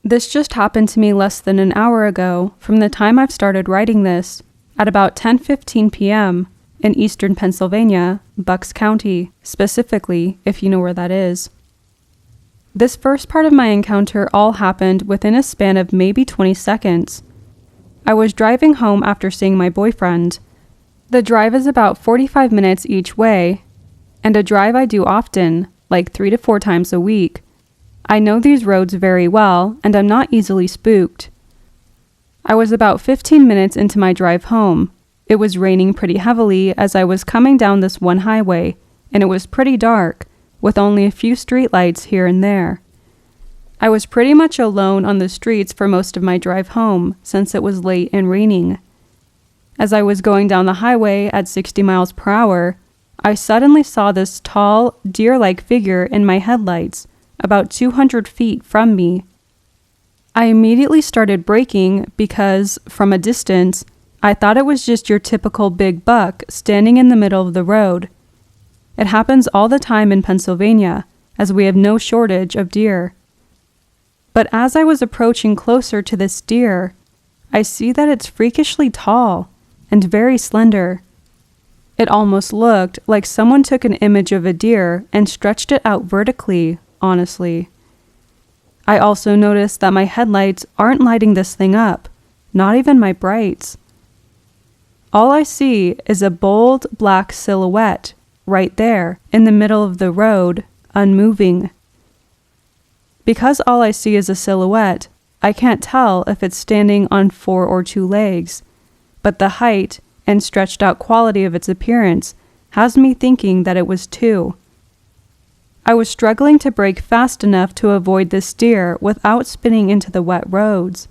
This just happened to me less than an hour ago from the time I've started writing this, at about 10:15 p.m. in eastern Pennsylvania, Bucks County, specifically, if you know where that is. This first part of my encounter all happened within a span of maybe 20 seconds. I was driving home after seeing my boyfriend. The drive is about 45 minutes each way, and a drive I do often, like 3 to 4 times a week. I know these roads very well, and I'm not easily spooked. I was about 15 minutes into my drive home. It was raining pretty heavily as I was coming down this one highway, and it was pretty dark, with only a few streetlights here and there. I was pretty much alone on the streets for most of my drive home, since it was late and raining. As I was going down the highway at 60 miles per hour, I suddenly saw this tall, deer-like figure in my headlights, about 200 feet from me. I immediately started braking because, from a distance, I thought it was just your typical big buck standing in the middle of the road. It happens all the time in Pennsylvania, as we have no shortage of deer. But as I was approaching closer to this deer, I see that it's freakishly tall and very slender. It almost looked like someone took an image of a deer and stretched it out vertically, honestly. I also noticed that my headlights aren't lighting this thing up, not even my brights. All I see is a bold black silhouette right there in the middle of the road, unmoving. Because all I see is a silhouette, I can't tell if it's standing on 4 or 2 legs, but the height and stretched out quality of its appearance has me thinking that it was 2. I was struggling to brake fast enough to avoid this deer without spinning into the wet roads,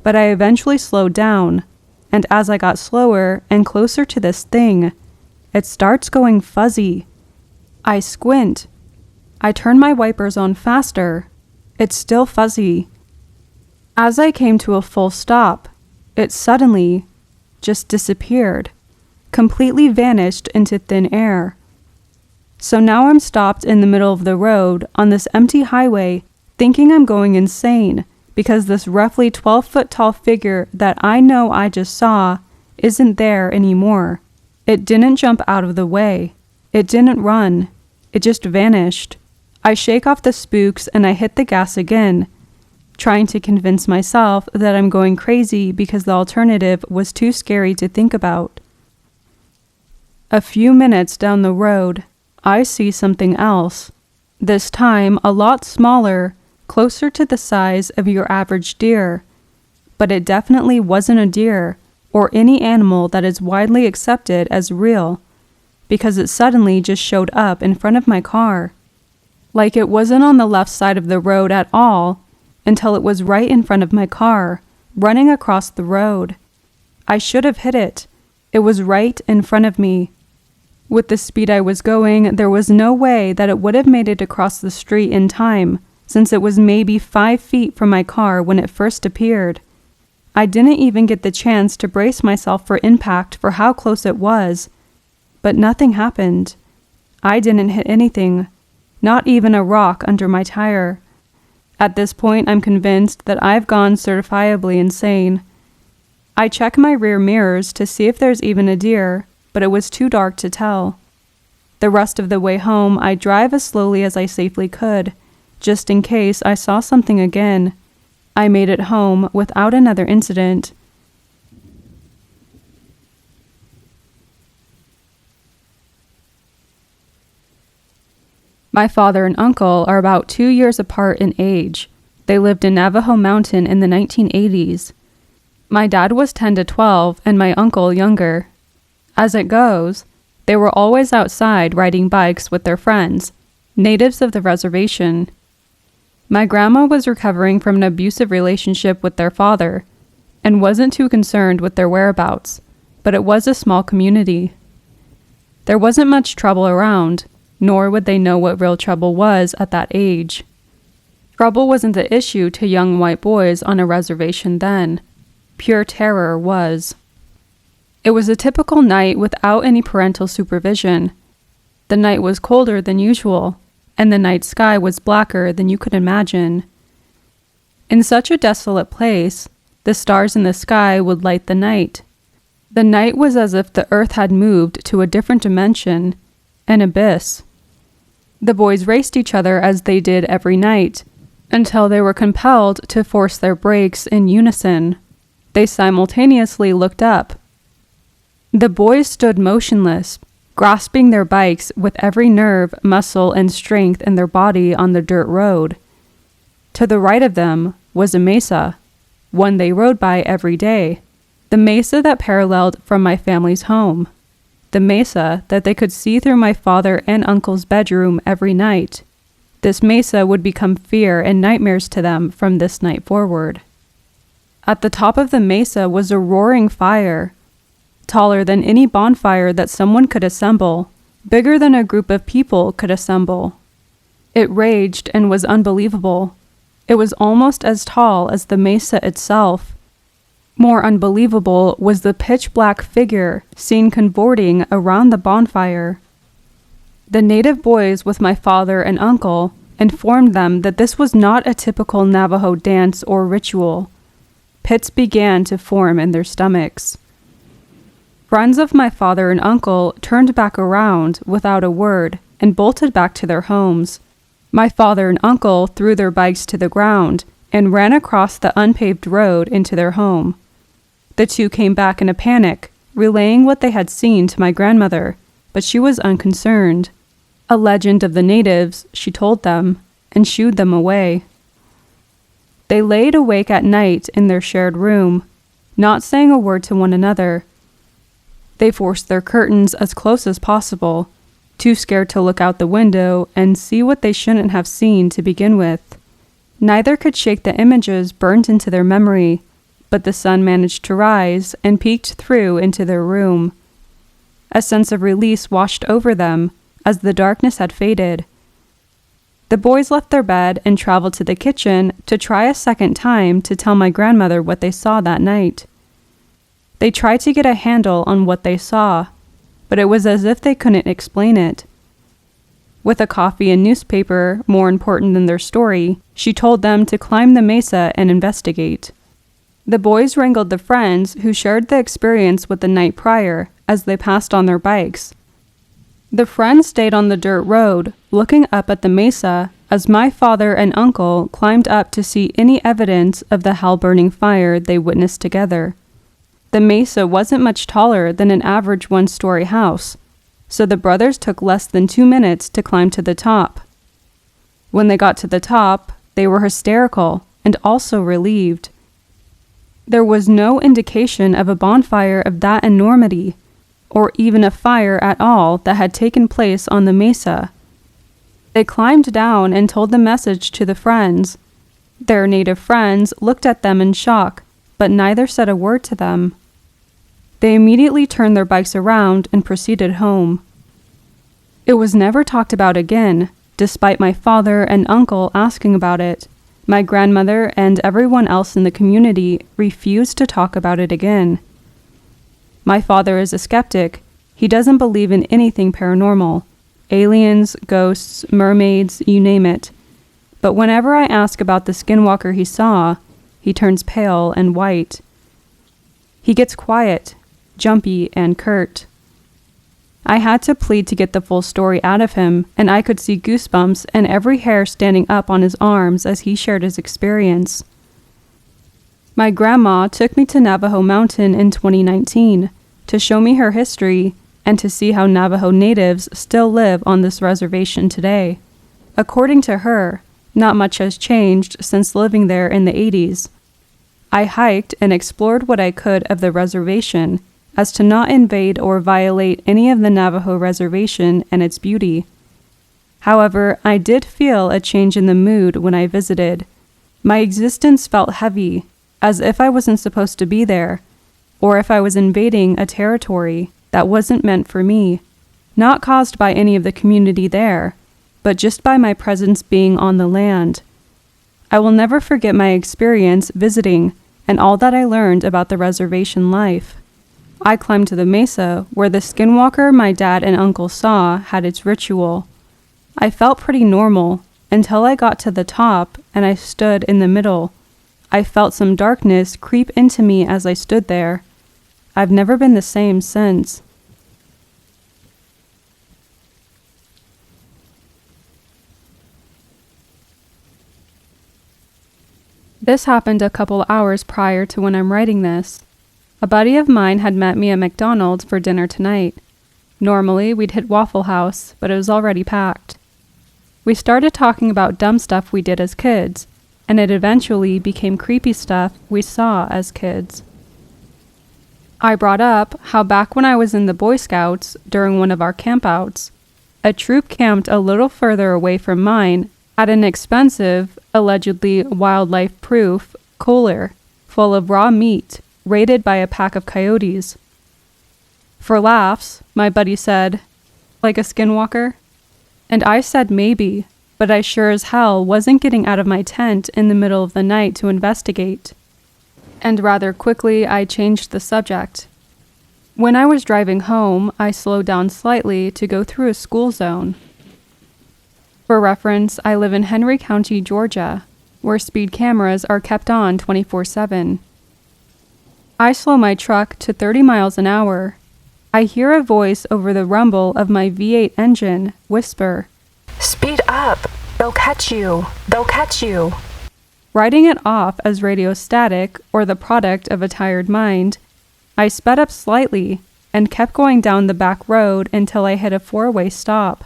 but I eventually slowed down, and as I got slower and closer to this thing, it starts going fuzzy. I squint. I turn my wipers on faster. It's still fuzzy. As I came to a full stop, it suddenly just disappeared, completely vanished into thin air. So now I'm stopped in the middle of the road on this empty highway, thinking I'm going insane because this roughly 12-foot tall figure that I know I just saw isn't there anymore. It didn't jump out of the way. It didn't run. It just vanished. I shake off the spooks and I hit the gas again, trying to convince myself that I'm going crazy because the alternative was too scary to think about. A few minutes down the road, I see something else, this time a lot smaller, closer to the size of your average deer, but it definitely wasn't a deer or any animal that is widely accepted as real, because it suddenly just showed up in front of my car. Like it wasn't on the left side of the road at all until it was right in front of my car, running across the road. I should have hit it. It was right in front of me. With the speed I was going, there was no way that it would have made it across the street in time, since it was maybe 5 feet from my car when it first appeared. I didn't even get the chance to brace myself for impact for how close it was, but nothing happened. I didn't hit anything, not even a rock under my tire. At this point, I'm convinced that I've gone certifiably insane. I check my rear mirrors to see if there's even a deer, but it was too dark to tell. The rest of the way home, I drive as slowly as I safely could, just in case I saw something again. I made it home without another incident. My father and uncle are about 2 years apart in age. They lived in Navajo Mountain in the 1980s. My dad was 10 to 12 and my uncle younger. As it goes, they were always outside riding bikes with their friends, natives of the reservation. My grandma was recovering from an abusive relationship with their father and wasn't too concerned with their whereabouts, but it was a small community. There wasn't much trouble around, nor would they know what real trouble was at that age. Trouble wasn't the issue to young white boys on a reservation then. Pure terror was. It was a typical night without any parental supervision. The night was colder than usual, and the night sky was blacker than you could imagine. In such a desolate place, the stars in the sky would light the night. The night was as if the earth had moved to a different dimension, an abyss. The boys raced each other as they did every night, until they were compelled to force their brakes in unison. They simultaneously looked up. The boys stood motionless, grasping their bikes with every nerve, muscle, and strength in their body on the dirt road. To the right of them was a mesa, one they rode by every day, the mesa that paralleled from my family's home, the mesa that they could see through my father and uncle's bedroom every night. This mesa would become fear and nightmares to them from this night forward. At the top of the mesa was a roaring fire, taller than any bonfire that someone could assemble, bigger than a group of people could assemble. It raged and was unbelievable. It was almost as tall as the mesa itself. More unbelievable was the pitch-black figure seen cavorting around the bonfire. The native boys with my father and uncle informed them that this was not a typical Navajo dance or ritual. Pits began to form in their stomachs. Friends of my father and uncle turned back around without a word and bolted back to their homes. My father and uncle threw their bikes to the ground and ran across the unpaved road into their home. The two came back in a panic, relaying what they had seen to my grandmother, but she was unconcerned. A legend of the natives, she told them, and shooed them away. They laid awake at night in their shared room, not saying a word to one another. They forced their curtains as close as possible, too scared to look out the window and see what they shouldn't have seen to begin with. Neither could shake the images burnt into their memory, but the sun managed to rise and peeked through into their room. A sense of release washed over them as the darkness had faded. The boys left their bed and traveled to the kitchen to try a second time to tell my grandmother what they saw that night. They tried to get a handle on what they saw, but it was as if they couldn't explain it. With a coffee and newspaper more important than their story, she told them to climb the mesa and investigate. The boys wrangled the friends who shared the experience with the night prior as they passed on their bikes. The friends stayed on the dirt road, looking up at the mesa as my father and uncle climbed up to see any evidence of the hell-burning fire they witnessed together. The mesa wasn't much taller than an average one-story house, so the brothers took less than 2 minutes to climb to the top. When they got to the top, they were hysterical and also relieved. There was no indication of a bonfire of that enormity, or even a fire at all that had taken place on the mesa. They climbed down and told the message to the friends. Their native friends looked at them in shock, but neither said a word to them. They immediately turned their bikes around and proceeded home. It was never talked about again, despite my father and uncle asking about it. My grandmother and everyone else in the community refused to talk about it again. My father is a skeptic. He doesn't believe in anything paranormal. Aliens, ghosts, mermaids, you name it. But whenever I ask about the skinwalker he saw, he turns pale and white. He gets quiet, jumpy, and curt. I had to plead to get the full story out of him, and I could see goosebumps and every hair standing up on his arms as he shared his experience. My grandma took me to Navajo Mountain in 2019 to show me her history and to see how Navajo natives still live on this reservation today. According to her, not much has changed since living there in the 80s. I hiked and explored what I could of the reservation, as to not invade or violate any of the Navajo reservation and its beauty. However, I did feel a change in the mood when I visited. My existence felt heavy, as if I wasn't supposed to be there, or if I was invading a territory that wasn't meant for me, not caused by any of the community there, but just by my presence being on the land. I will never forget my experience visiting and all that I learned about the reservation life. I climbed to the mesa where the skinwalker my dad and uncle saw had its ritual. I felt pretty normal until I got to the top and I stood in the middle, I felt some darkness creep into me as I stood there. I've never been the same since. This happened a couple hours prior to when I'm writing this. A buddy of mine had met me at McDonald's for dinner tonight. Normally, we'd hit Waffle House, but it was already packed. We started talking about dumb stuff we did as kids, and it eventually became creepy stuff we saw as kids. I brought up how back when I was in the Boy Scouts during one of our campouts, a troop camped a little further away from mine at an expensive, allegedly wildlife-proof cooler full of raw meat raided by a pack of coyotes. For laughs, my buddy said, "Like a skinwalker?" And I said maybe, but I sure as hell wasn't getting out of my tent in the middle of the night to investigate. And rather quickly I changed the subject. When I was driving home, I slowed down slightly to go through a school zone. For reference, I live in Henry County, Georgia, where speed cameras are kept on 24/7. I slow my truck to 30 miles an hour. I hear a voice over the rumble of my V8 engine whisper, "Speed up! They'll catch you! They'll catch you!" Writing it off as radio static or the product of a tired mind, I sped up slightly and kept going down the back road until I hit a four-way stop.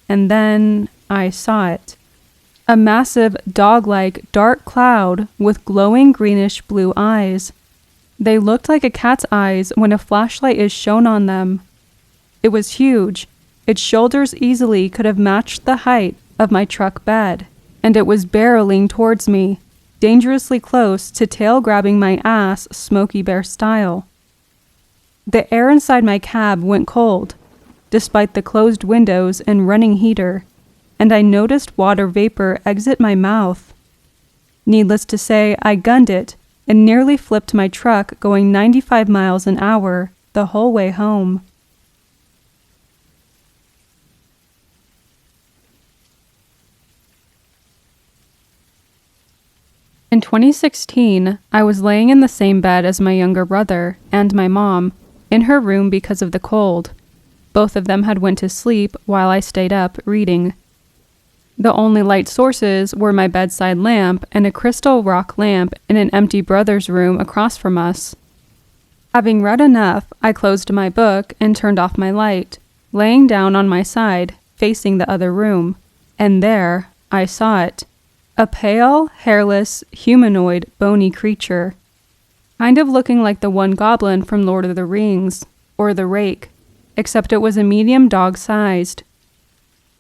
And then I saw it. A massive dog-like dark cloud with glowing greenish blue eyes. They looked like a cat's eyes when a flashlight is shown on them. It was huge. Its shoulders easily could have matched the height of my truck bed, and it was barreling towards me, dangerously close to tail-grabbing my ass Smokey Bear style. The air inside my cab went cold, despite the closed windows and running heater, and I noticed water vapor exit my mouth. Needless to say, I gunned it and nearly flipped my truck going 95 miles an hour the whole way home. In 2016, I was laying in the same bed as my younger brother and my mom, in her room because of the cold. Both of them had went to sleep while I stayed up reading. The only light sources were my bedside lamp and a crystal rock lamp in an empty brother's room across from us. Having read enough, I closed my book and turned off my light, laying down on my side, facing the other room. And there, I saw it. A pale, hairless, humanoid, bony creature. Kind of looking like the one goblin from Lord of the Rings, or the Rake, except it was a medium dog-sized.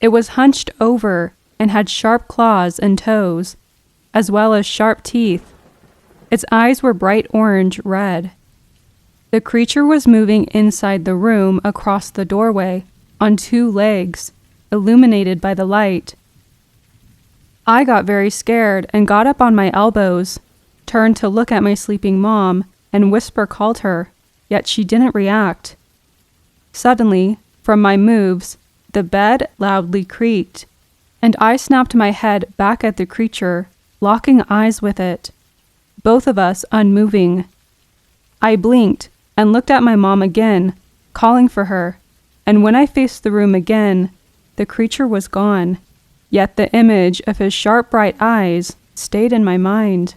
It was hunched over and had sharp claws and toes, as well as sharp teeth. Its eyes were bright orange-red. The creature was moving inside the room across the doorway, on two legs, illuminated by the light. I got very scared and got up on my elbows, turned to look at my sleeping mom, and whisper called her, yet she didn't react. Suddenly, from my moves, the bed loudly creaked, and I snapped my head back at the creature, locking eyes with it, both of us unmoving. I blinked and looked at my mom again, calling for her, and when I faced the room again, the creature was gone, yet the image of his sharp bright eyes stayed in my mind.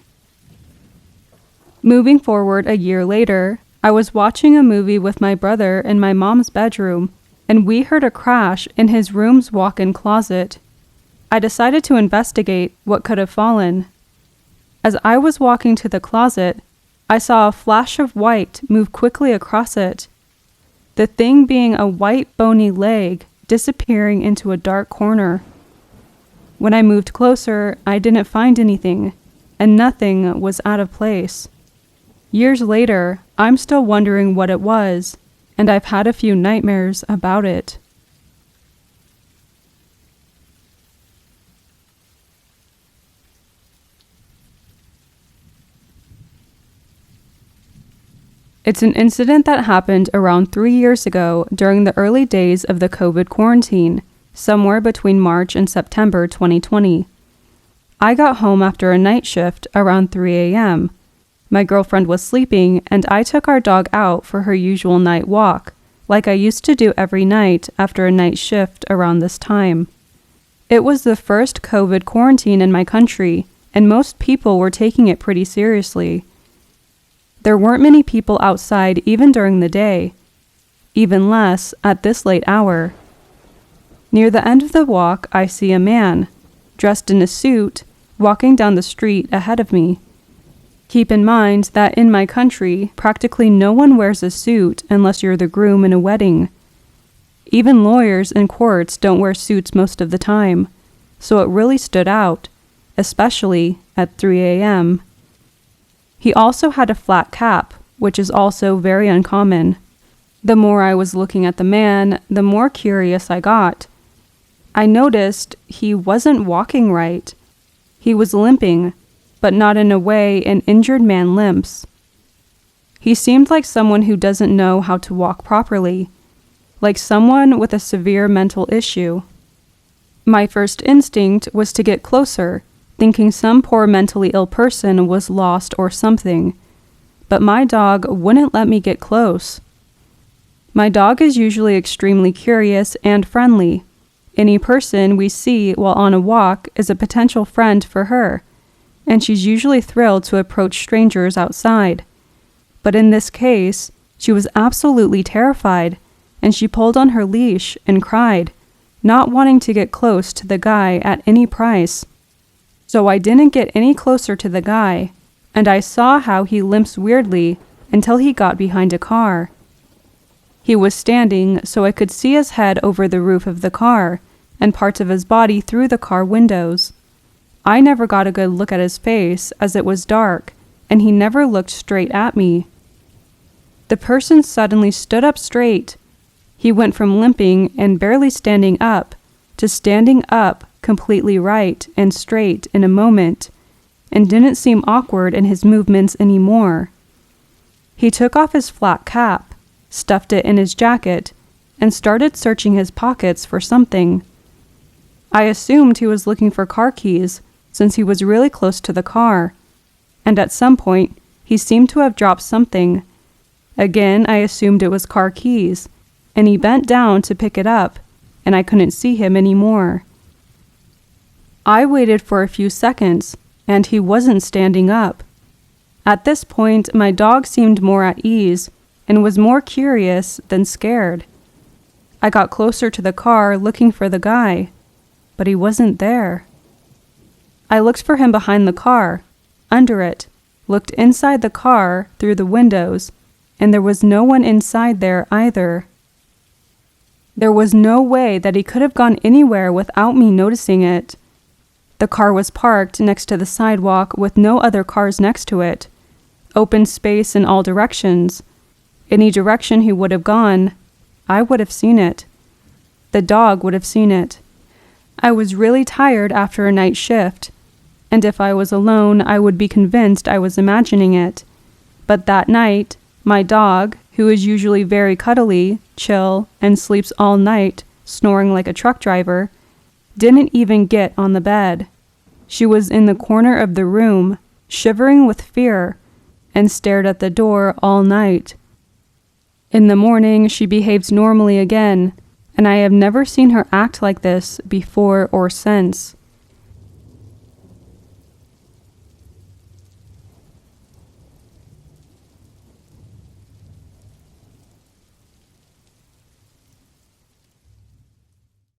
Moving forward a year later, I was watching a movie with my brother in my mom's bedroom, and we heard a crash in his room's walk-in closet. I decided to investigate what could have fallen. As I was walking to the closet, I saw a flash of white move quickly across it, the thing being a white bony leg disappearing into a dark corner. When I moved closer, I didn't find anything, and nothing was out of place. Years later, I'm still wondering what it was, and I've had a few nightmares about it. It's an incident that happened around 3 years ago during the early days of the COVID quarantine, somewhere between March and September 2020. I got home after a night shift around 3 a.m. My girlfriend was sleeping, and I took our dog out for her usual night walk, like I used to do every night after a night shift around this time. It was the first COVID quarantine in my country, and most people were taking it pretty seriously. There weren't many people outside even during the day, even less at this late hour. Near the end of the walk, I see a man, dressed in a suit, walking down the street ahead of me. Keep in mind that in my country, practically no one wears a suit unless you're the groom in a wedding. Even lawyers in courts don't wear suits most of the time, so it really stood out, especially at 3 a.m. He also had a flat cap, which is also very uncommon. The more I was looking at the man, the more curious I got. I noticed he wasn't walking right. He was limping, but not in a way an injured man limps. He seemed like someone who doesn't know how to walk properly, like someone with a severe mental issue. My first instinct was to get closer, thinking some poor mentally ill person was lost or something, but my dog wouldn't let me get close. My dog is usually extremely curious and friendly. Any person we see while on a walk is a potential friend for her, and she's usually thrilled to approach strangers outside. But in this case, she was absolutely terrified, and she pulled on her leash and cried, not wanting to get close to the guy at any price. So I didn't get any closer to the guy, and I saw how he limps weirdly until he got behind a car. He was standing so I could see his head over the roof of the car, and parts of his body through the car windows. I never got a good look at his face as it was dark, and he never looked straight at me. The person suddenly stood up straight. He went from limping and barely standing up to standing up completely right and straight in a moment, and didn't seem awkward in his movements anymore. He took off his flat cap, stuffed it in his jacket, and started searching his pockets for something. I assumed he was looking for car keys, since he was really close to the car, and at some point, he seemed to have dropped something. Again, I assumed it was car keys, and he bent down to pick it up, and I couldn't see him anymore. I waited for a few seconds, and he wasn't standing up. At this point, my dog seemed more at ease, and was more curious than scared. I got closer to the car looking for the guy, but he wasn't there. I looked for him behind the car, under it, looked inside the car through the windows, and there was no one inside there either. There was no way that he could have gone anywhere without me noticing it. The car was parked next to the sidewalk with no other cars next to it. Open space in all directions. Any direction he would have gone, I would have seen it. The dog would have seen it. I was really tired after a night shift, and if I was alone, I would be convinced I was imagining it. But that night, my dog, who is usually very cuddly, chill, and sleeps all night, snoring like a truck driver, didn't even get on the bed. She was in the corner of the room, shivering with fear, and stared at the door all night. In the morning, she behaved normally again, and I have never seen her act like this before or since.